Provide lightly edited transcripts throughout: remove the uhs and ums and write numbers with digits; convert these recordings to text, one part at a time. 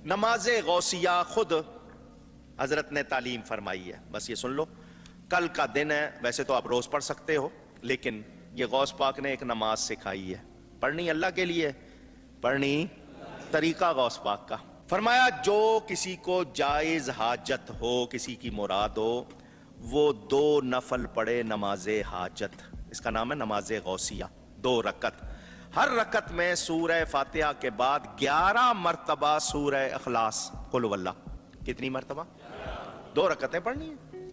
نماز غوثیہ خود حضرت نے تعلیم فرمائی ہے، بس یہ سن لو، کل کا دن ہے، ویسے تو آپ روز پڑھ سکتے ہو، لیکن یہ غوث پاک نے ایک نماز سکھائی ہے، پڑھنی اللہ کے لیے، پڑھنی طریقہ غوث پاک کا۔ فرمایا جو کسی کو جائز حاجت ہو، کسی کی مراد ہو، وہ 2 نفل پڑھے نماز حاجت، اس کا نام ہے نماز غوثیہ، 2 رکعت، ہر رکعت میں سورہ فاتحہ کے بعد 11 مرتبہ سورہ اخلاص قل واللہ، کتنی مرتبہ؟ 2 رکعتیں پڑھنی ہیں،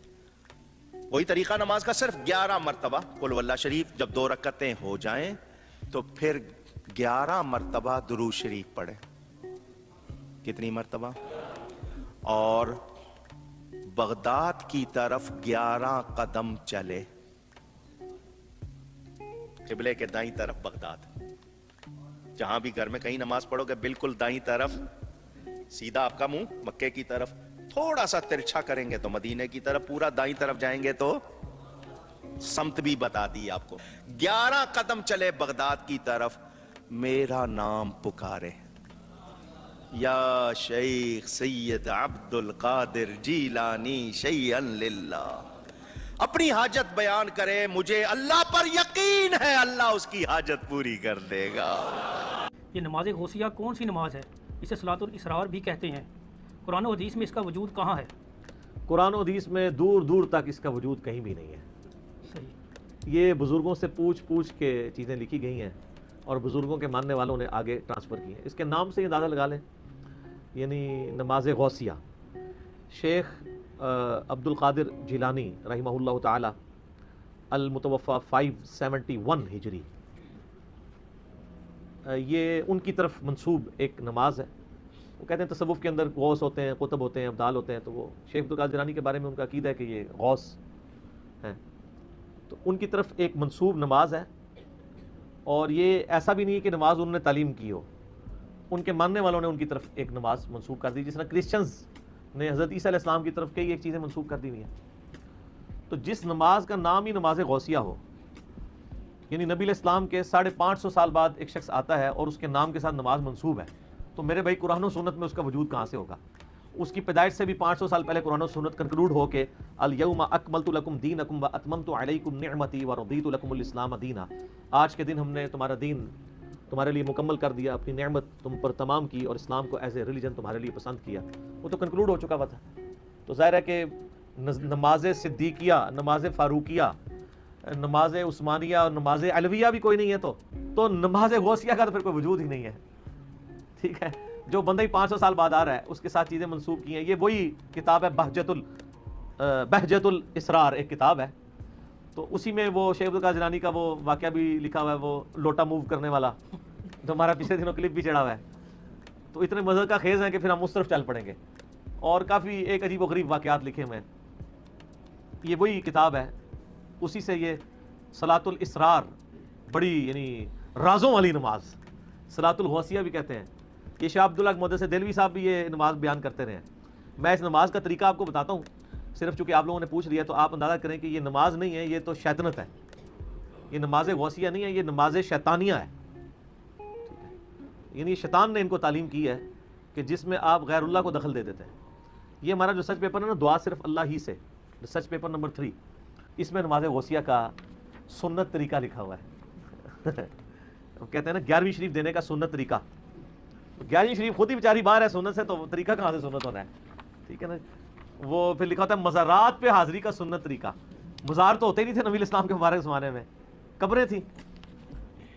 وہی طریقہ نماز کا، صرف 11 مرتبہ قل واللہ شریف۔ جب 2 رکعتیں ہو جائیں تو پھر 11 مرتبہ درود شریف پڑھے، کتنی مرتبہ؟ اور بغداد کی طرف 11 قدم چلے، قبلے کے دائیں طرف بغداد، جہاں بھی گھر میں کہیں نماز پڑھو گے بالکل دائیں طرف، سیدھا آپ کا منہ مکے کی طرف، تھوڑا سا ترچھا کریں گے تو مدینے کی طرف، پورا دائیں طرف جائیں گے تو سمت بھی بتا دی آپ کو۔ 11 قدم چلے بغداد کی طرف، میرا نام پکارے، یا شیخ سید عبد القادر جیلانی شیئا للہ، اپنی حاجت بیان کرے، مجھے اللہ پر یقین ہے اللہ اس کی حاجت پوری کر دے گا۔ یہ نماز غوثیہ کون سی نماز ہے؟ اسے صلاۃ الاسرار بھی کہتے ہیں۔ قرآن و حدیث میں اس کا وجود کہاں ہے؟ قرآن و حدیث میں دور دور تک اس کا وجود کہیں بھی نہیں ہے۔ صحیح۔ یہ بزرگوں سے پوچھ پوچھ کے چیزیں لکھی گئی ہیں اور بزرگوں کے ماننے والوں نے آگے ٹرانسفر کی ہیں۔ اس کے نام سے اندازہ لگا لیں، یعنی نماز غوثیہ، شیخ عبد القادر جیلانی رحمہ اللہ تعالی المتوفی 571 ہجری، یہ ان کی طرف منسوب ایک نماز ہے۔ وہ کہتے ہیں تصوف کے اندر غوث ہوتے ہیں، قطب ہوتے ہیں، ابدال ہوتے ہیں، تو وہ شیخ عبد القادر جیلانی کے بارے میں ان کا عقیدہ ہے کہ یہ غوث ہیں، تو ان کی طرف ایک منسوب نماز ہے۔ اور یہ ایسا بھی نہیں ہے کہ نماز انہوں نے تعلیم کی ہو، ان کے ماننے والوں نے ان کی طرف ایک نماز منسوب کر دی، جس طرح کرسچنز نے حضرت عیسیٰ علیہ السلام کی طرف کئی ایک چیزیں منسوب کر دی ہوئی ہیں۔ تو جس نماز کا نام ہی نماز غوثیہ ہو، یعنی نبی علیہ السلام کے 550 سال بعد ایک شخص آتا ہے اور اس کے نام کے ساتھ نماز منسوب ہے، تو میرے بھائی قرآن و سنت میں اس کا وجود کہاں سے ہوگا؟ اس کی پیدائش سے بھی 500 سال پہلے قرآن و سنت کنکلوڈ ہو کے الیوم اکملت لکم دینکم واتممت علیکم نعمتی ورضیت لکم الاسلام دینا، آج کے دن ہم نے تمہارا دین تمہارے لیے مکمل کر دیا، اپنی نعمت تم پر تمام کی اور اسلام کو ایز اے ریلیجن تمہارے لیے پسند کیا، وہ تو کنکلوڈ ہو چکا ہوا تھا۔ تو ظاہر ہے کہ نماز صدیقیہ، نماز فاروقیہ، نماز عثمانیہ اور نماز علویہ بھی کوئی نہیں ہے، تو نماز غوثیہ کا تو پھر کوئی وجود ہی نہیں ہے، ٹھیک ہے؟ جو بندہ ہی 500 سال بعد آ رہا ہے اس کے ساتھ چیزیں منسوب کی ہیں۔ یہ وہی کتاب ہے بہجت الاسرار، ایک کتاب ہے، تو اسی میں وہ شیخ عبد القادر جیلانی کا وہ واقعہ بھی لکھا ہوا ہے، وہ لوٹا موو کرنے والا، تو ہمارا پچھلے دنوں کلپ بھی چڑھا ہوا ہے، تو اتنے مزے کا خیز ہیں کہ پھر ہم اس طرف چل پڑیں گے، اور کافی ایک عجیب و غریب واقعات لکھے ہوئے ہیں۔ یہ وہی کتاب ہے، اسی سے یہ صلاۃ الاسرار، بڑی یعنی رازوں والی نماز، صلاۃ الغوثیہ بھی کہتے ہیں۔ یہ شاہ عبداللہ محدث دہلوی صاحب بھی یہ نماز بیان کرتے رہے ہیں۔ میں اس نماز کا طریقہ آپ کو بتاتا ہوں، صرف چونکہ آپ لوگوں نے پوچھ لیا تو آپ اندازہ کریں کہ یہ نماز نہیں ہے، یہ تو شیطنت ہے، یہ نماز غوثیہ نہیں ہے، یہ نماز شیطانیہ ہے، یعنی شیطان نے ان کو تعلیم کی ہے کہ جس میں آپ غیر اللہ کو دخل دے دیتے ہیں۔ یہ ہمارا ریسرچ پیپر ہے نا، دعا صرف اللہ ہی سے، ریسرچ پیپر نمبر 3، اس میں نماز غوثیہ کا سنت طریقہ لکھا ہوا ہے۔ کہتے ہیں نا 11ویں شریف دینے کا سنت طریقہ، 11ویں شریف خود ہی بیچاری باہر ہے سنت سے، تو طریقہ کہاں سے سنت ہونا ہے، ٹھیک ہے نا؟ وہ پھر لکھا ہوتا ہے مزارات پہ حاضری کا سنت طریقہ۔ مزار تو ہوتے ہی نہیں تھے نبی علیہ السلام کے مبارک زمانے میں، قبریں تھیں۔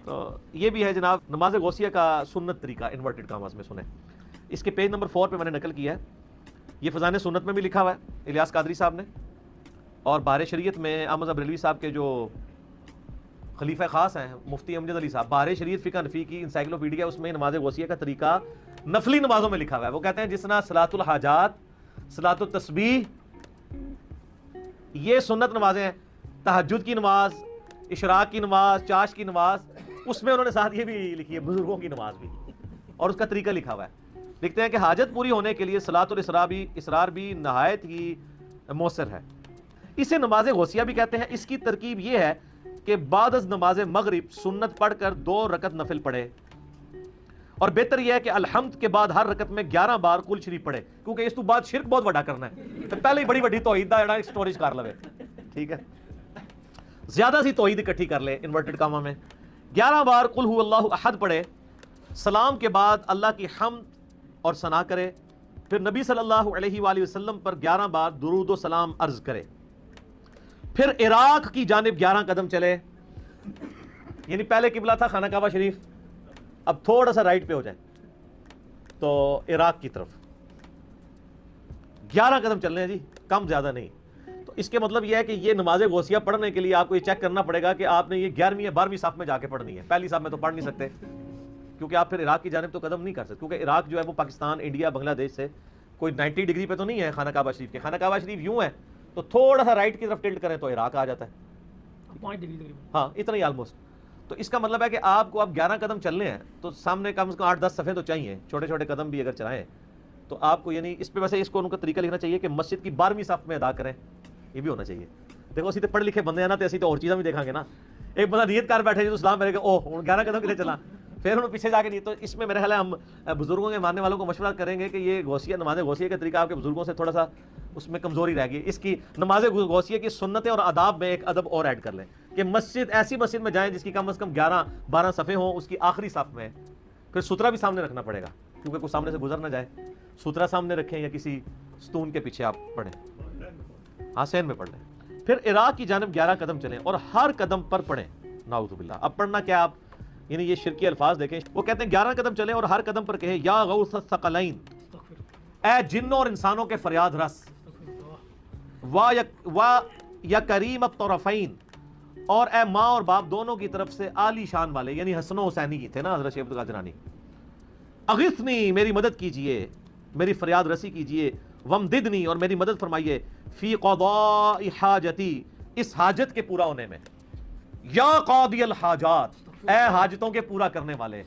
تو یہ بھی ہے جناب نماز غوثیہ کا سنت طریقہ، انورٹڈ کاماز میں سنیں۔ اس کے پیج نمبر 4 پہ میں نے نقل کیا ہے، یہ فضائل سنت میں بھی لکھا ہوا ہے الیاس قادری صاحب نے، اور بہار شریعت میں احمد بریلوی صاحب کے جو خلیفہ خاص ہیں مفتی امجد علی صاحب، بہار شریعت فقہ حنفی کی انسائکلوپیڈیا، اس میں نماز غوثیہ کا طریقہ نفلی نمازوں میں لکھا ہوا ہے۔ وہ کہتے ہیں جس طرح صلاۃ الحاجات، صلاۃ التسبیح، یہ سنت نمازیں ہیں، تہجد کی نماز، اشراق کی نماز، چاش کی نماز، اس میں انہوں نے ساتھ یہ بھی لکھی ہے بزرگوں کی نماز بھی، اور اس کا طریقہ لکھا ہوا ہے۔ لکھتے ہیں کہ حاجت پوری ہونے کے لیے صلاۃ الاسرار بھی نہایت ہی مؤثر ہے۔ اسے نماز غوثیہ بھی کہتے ہیں۔ اس کی ترکیب یہ ہے کہ بعد از نماز مغرب سنت پڑھ کر 2 رکعت نفل پڑھے، اور بہتر یہ ہے کہ الحمد کے بعد ہر رکعت میں 11 بار کل شریف پڑھے، کیونکہ اس تو بعد شرک بہت بڑا کرنا ہے، تو پہلے ہی بڑی بڑی توحید دا جڑا سٹوریج کر لوے، ٹھیک ہے، زیادہ سی توحید اکٹھی کر لے انورٹڈ کاما میں، 11 بار قل هو اللہ احد پڑھے، سلام کے بعد اللہ کی حمد اور ثنا کرے، پھر نبی صلی اللہ علیہ وآلہ وسلم پر 11 بار درود و سلام عرض کرے، پھر عراق کی جانب 11 قدم چلے، یعنی پہلے قبلہ تھا خانہ کعبہ شریف، اب تھوڑا سا رائٹ پہ ہو جائے تو عراق کی طرف 11 قدم چلنے ہیں جی، کم زیادہ نہیں۔ تو اس کے مطلب یہ ہے کہ یہ نماز غوثیہ پڑھنے کے لیے آپ کو یہ چیک کرنا پڑے گا کہ آپ نے یہ 11ویں یا 12ویں صف میں جا کے پڑھنی ہے، پہلی صف میں تو پڑھ نہیں سکتے، کیونکہ آپ پھر عراق کی جانب تو قدم نہیں کر سکتے، کیونکہ عراق جو ہے وہ پاکستان، انڈیا، بنگلہ دیش سے کوئی 90 ڈگری پہ تو نہیں ہے خانہ کعبہ شریف کے، خانہ کعبہ شریف یوں ہے تو تھوڑا سا رائٹ کی طرف ٹلٹ کریں تو عراق آ جاتا ہے، 5 ڈگری تقریباً، ہاں اتنا ہی آلموسٹ۔ تو اس کا مطلب ہے کہ آپ کو اب 11 قدم چلنے ہیں تو سامنے کم از کم 8-10 صفحے تو چاہیے، چھوٹے چھوٹے قدم بھی اگر چلائیں تو آپ کو، یعنی اس پہ ویسے اس کو ان کا طریقہ لکھنا چاہیے کہ مسجد کی 12ویں صف میں ادا کریں، یہ بھی ہونا چاہیے۔ دیکھو اسی تو پڑھ لکھے بندے ہیں نا، تو اسی تو اور چیزیں بھی دیکھیں گے نا، ایک بندہ نیت کر بیٹھے جو اسلام میرے کہ اوہ 11 قدم کے لیے چلا، پھر انہوں پیچھے جا کے نہیں، تو اس میں میرے خیال ہے ہم بزرگوں کے ماننے والوں کو مشورہ کریں گے کہ یہ غوثیہ، نماز غوثیہ کا طریقہ آپ کے بزرگوں سے تھوڑا سا اس میں کمزوری رہ گئی، اس کی نماز غوثیہ کی سنتیں اور آداب میں ایک ادب اور ایڈ کر لیں کہ مسجد، ایسی مسجد میں جائیں جس کی کم از کم 11-12 صفحے ہوں، اس کی آخری صف میں، پھر سترہ بھی سامنے رکھنا پڑے گا کیونکہ کوئی سامنے سے گزر نہ جائے، سترہ سامنے رکھیں یا کسی ستون کے پیچھے آپ پڑھیں، حسین میں پڑھ لیں، پھر عراق کی جانب 11 قدم چلیں اور ہر قدم پر پڑھیں، نعوذ باللہ۔ اب پڑھنا کیا آپ، یعنی یہ شرکی الفاظ دیکھیں، وہ کہتے ہیں 11 قدم چلیں اور ہر قدم پر کہیں یا غوث الثقلین، اے جنوں اور انسانوں کے فریاد رس، یا کریم الطرفین، اور اے ماں اور باپ دونوں کی طرف سے عالی شان والے، یعنی حسن و حسینی کی تھے نا حضرت شیخ عبد القادر جیلانی، اغثنی، میری مدد کیجئے، میری فریاد رسی کیجئے، ومددنی، اور میری مدد فرمائیے، فی قضاء حاجتی، اس حاجت کے پورا ہونے میں، یا قاضی الحاجات، اے حاجتوں کے پورا کرنے والے،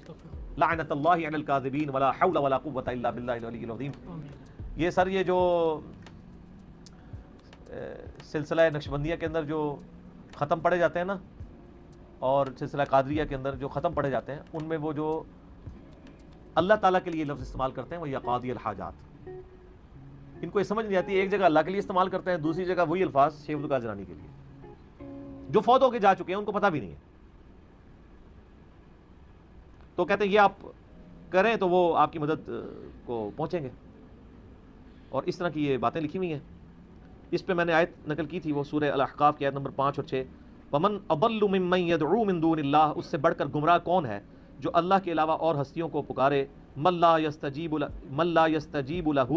لعنت اللہ علی الکاذبین ولا حول ولا قوۃ الا باللہ العلی العظیم۔ یہ سر یہ جو سلسلہ نقشبندیہ کے اندر جو ختم پڑھے جاتے ہیں نا، اور سلسلہ قادریہ کے اندر جو ختم پڑھے جاتے ہیں، ان میں وہ جو اللہ تعالیٰ کے لیے لفظ استعمال کرتے ہیں وہ یا قاضی الحاجات، ان کو یہ سمجھ نہیں آتی، ایک جگہ اللہ کے لیے استعمال کرتے ہیں، دوسری جگہ وہی الفاظ شیخ عبد القادر جیلانی کے لیے، جو فوت ہو کے جا چکے ہیں ان کو پتہ بھی نہیں ہے، تو کہتے ہیں یہ آپ کریں تو وہ آپ کی مدد کو پہنچیں گے، اور اس طرح کی یہ باتیں لکھی ہوئی ہیں۔ اس پہ میں نے آیت نقل کی تھی، وہ سورہ الاحقاف کی آیت نمبر 5 اور 6، وَمَنْ أَضَلُّ مِمَّنْ يَدْعُو مِن دُونِ اللَّهِ، اس سے بڑھ کر گمراہ کون ہے جو اللہ کے علاوہ اور ہستیوں کو پکارے، مَن لَا يَسْتَجِيبُ لَهُ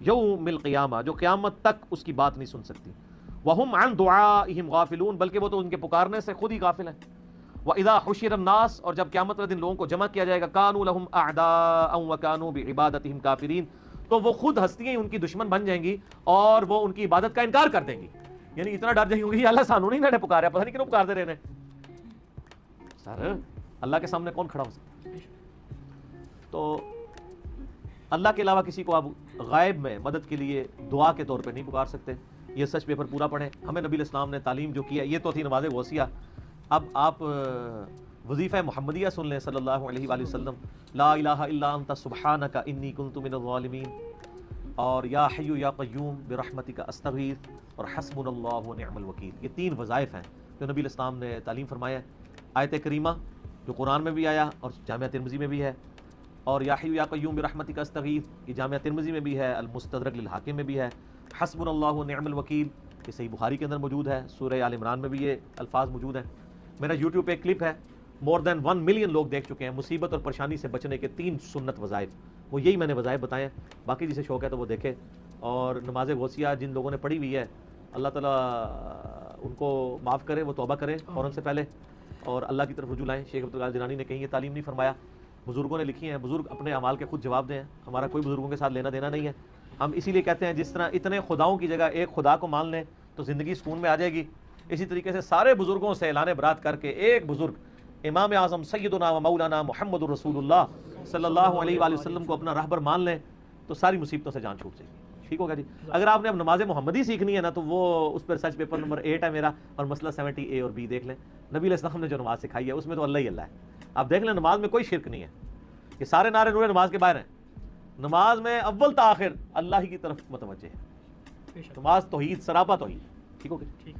يَوْمِ الْقِيَامَةِ، جو قیامت تک اس کی بات نہیں سن سکتی، وَهُمْ عَنْ دُعَائِهِمْ غَافِلُونَ، بلکہ وہ تو ان کے پکارنے سے خود ہی غافل ہیں، وَإِذَا حُشِرَ النَّاسُ، اور جب قیامت والے دن لوگوں کو جمع کیا جائے گا، كَانُوا لَهُمْ أَعْدَاءً وَكَانُوا بِعِبَادَتِهِمْ كَافِرِينَ، تو وہ خود ہستیاں ان کی دشمن بن جائیں گی اور وہ ان کی عبادت کا انکار کر دیں گی، یعنی اتنا ڈر جائیں گے، اللہ سانو نہیں نے پکارا، پتہ نہیں کیوں پکار دے رہے ہیں، سر اللہ کے سامنے کون کھڑا ہو سکتا ہے؟ تو اللہ کے علاوہ کسی کو آپ غائب میں مدد کے لیے دعا کے طور پہ نہیں پکار سکتے۔ یہ سچ پیپر پورا پڑھیں، ہمیں نبی الاسلام نے تعلیم جو کی ہے، یہ تو تھی نماز غوثیہ، اب آپ وظیفہ محمدیہ سن لیں صلی اللہ علیہ وآلہ وسلم، لا الہ الا انت سبحانک انی کنت من الظالمین، اور یا حی یا قیوم برحمتک استغیث، اور حسبنا اللہ ونعم الوکیل، یہ 3 وظائف ہیں جو نبی الاسلام نے تعلیم فرمایا ہے۔ آیت کریمہ جو قرآن میں بھی آیا اور جامعہ ترمذی میں بھی ہے، اور یا حی یا قیوم برحمتک استغیث یہ جامعہ ترمذی میں بھی ہے، المستدرک للحاکم میں بھی ہے، حسبنا اللہ ونعم الوکیل یہ صحیح بخاری کے اندر موجود ہے، سورہ آل عمران میں بھی یہ الفاظ موجود ہیں۔ میرا یوٹیوب پہ ایک کلپ ہے، مور دین 1 ملین لوگ دیکھ چکے ہیں، مصیبت اور پریشانی سے بچنے کے 3 سنت وظائف، وہ یہی میں نے وظائف بتائے ہیں، باقی جسے شوق ہے تو وہ دیکھے، اور نماز غوثیہ جن لوگوں نے پڑھی ہوئی ہے اللہ تعالیٰ ان کو معاف کرے، وہ توبہ کرے فوراً سے پہلے اور اللہ کی طرف رجوع لائیں۔ شیخ عبد القادر جیلانی نے کہیں یہ تعلیم نہیں فرمایا، بزرگوں نے لکھی ہیں، بزرگ اپنے اعمال کے خود جواب دیں، ہمارا کوئی بزرگوں کے ساتھ لینا دینا نہیں ہے۔ ہم اسی لیے کہتے ہیں جس طرح اتنے خداؤں کی جگہ ایک خدا کو مان لیں تو زندگی سکون میں آ جائے گی، اسی طریقے سے سارے بزرگوں سے اعلان برات کر کے ایک بزرگ امام اعظم سیدنا و مولانا محمد الرسول اللہ صلی اللہ علیہ وآلہ وسلم کو اپنا رہبر مان لیں تو ساری مصیبتوں سے جان چھوٹ جائے گی۔ ٹھیک ہوگا جی؟ اگر آپ نے اب نماز محمدی سیکھنی ہے نا تو وہ اس پر سرچ پیپر نمبر 8 ہے میرا، اور مسئلہ 70A اور B دیکھ لیں، نبی علیہ السلام نے جو نماز سکھائی ہے اس میں تو اللہ ہی اللہ ہے، آپ دیکھ لیں نماز میں کوئی شرک نہیں ہے، یہ سارے نعرے نور نماز کے باہر ہیں. نماز میں اول تا آخر اللہ ہی کی طرف متوجہ ہے. بے شک. نماز توحید، سراپا توحید. ٹھیک ہو گیا؟ ٹھیک.